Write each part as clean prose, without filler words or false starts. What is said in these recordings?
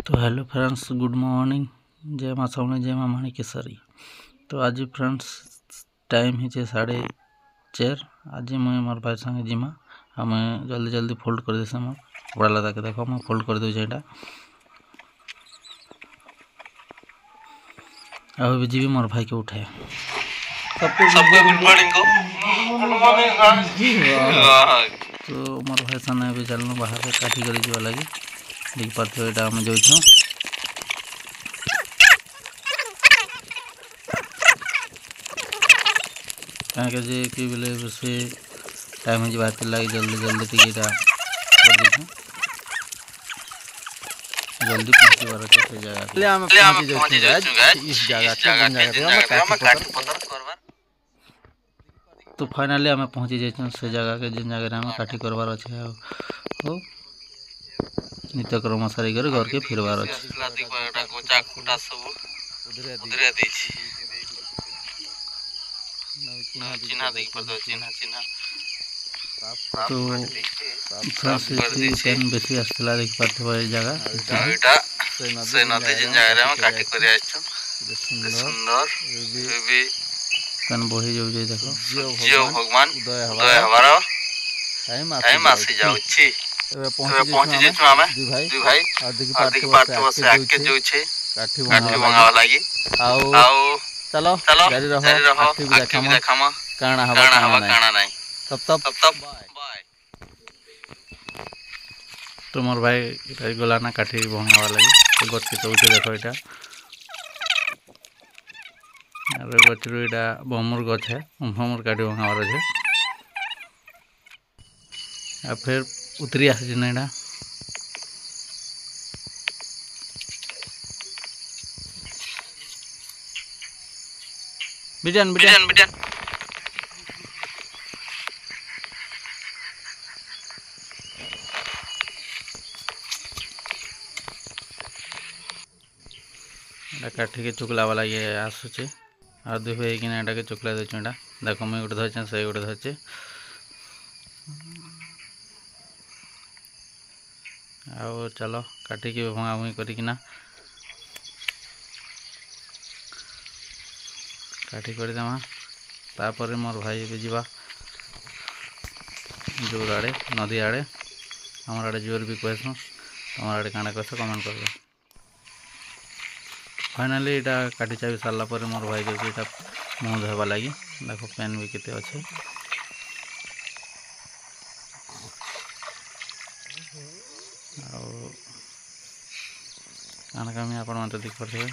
तो hello friends, good morning. जय माँ सामने, जय माँ माणिकेश्वरी। तो आज फ्रेंड्स टाइम ही 4:30। आज मुझे मोर भाई संगे जिमा आम जल्दी जल्दी फोल्ड कर देसे मोर कपड़ा लता के। देख मैं फोल्ड कर दूचे यहाँ अब जी मोर भाई के उठे। सबको गुड मॉर्निंग को तो मोर भाई सामने अभी चलनु बाहर के काठी कर जीवा लगी। देख पाते हो यहाँ आम जाऊँ कहीं जे कि बोले बेसी टाइम हो बाहर लगे जल्दी जल्दी टिके कर दीछूँ जल्दी पहुँचबार अच्छे से जगह। तो फाइनली आम पहुँची जाइए से जगह के जिन जगह आम काठी करवार अच्छे हो नित्यक्रम सारिक घर के फिरबार अच्छे। तो पेन बेसी आसला देख पार्थे जगह से नदी जिन जगह हम काटी कर आछन सुंदर पेन बही जाऊ देखो जियो भगवान उदय हवार टाइम आसी जाउछि। पहुंची जेछु आमे दुई भाई और देखि पार्थ बस आके जो छे काठी भंगावा लागी आउ चलो जारी रहो आखि भी देखामा काना हवा काना नहीं तब बाय। तो मोर भाई गला ना काठी भंगावा लगी तो गछ के उठे देखो यहाँ गच यहाँ बमुर गछ है बमुर काठी भंगावार अच्छे आ फिर उतरी आसी ना यहाँ बिटियान बिटियान बिटियान काठी के चुकला वाला ये आसुचे और दुई भाई कि यहाँ के चुकला देचु यहाँ देख मुझे गोटे धरचे से गोटे धरचे आउ चलो काटी के भंगा भंगी करना काठी करदेमा तापर मोर भाई भी जावा जोर आड़े नदी आड़े हमार आड़े जोर भी कहसु तुम आड़े काଣା कहस कमेंट कर। फाइनाली यहाँ काटी चाबी सारा पर मोर भाई के मुँह धोवा लगी देख पेन भी केते अच्छे आना कमी आपण मैंने देख पारे।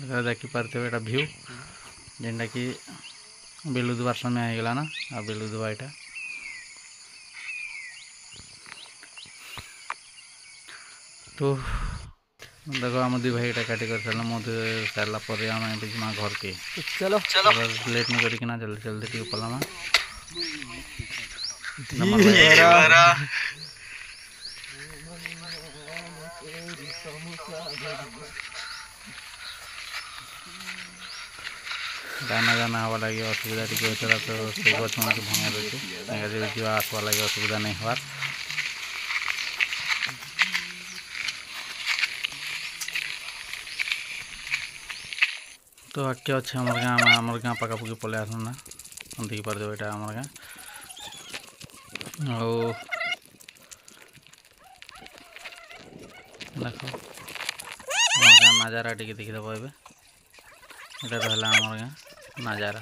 यहाँ देखी पार्थे यहाँ भ्यू जेनटा कि बेलुदुआर समय होगला ना आ बेलुदुआ यहाँ तो देखो आम दुई भाई यहाँ काटी कर सारा मुझे सारा पर आम जिमा घर के चलो चलो लेट नहीं करना जल्दी जल्दी टी पलामा गाना गाना हवा लगे असुविधा टी होता तो से गच मन के भंगा देते जा आसवा लगे असुविधा नहीं हवार। तो आगे अच्छे आमर गाँ पकापुकी पलि आस ना देख पार यहाँ आमर गाँ देख आम गाँ नजारा टी देखीदेव ए आमर गाँ नजारा।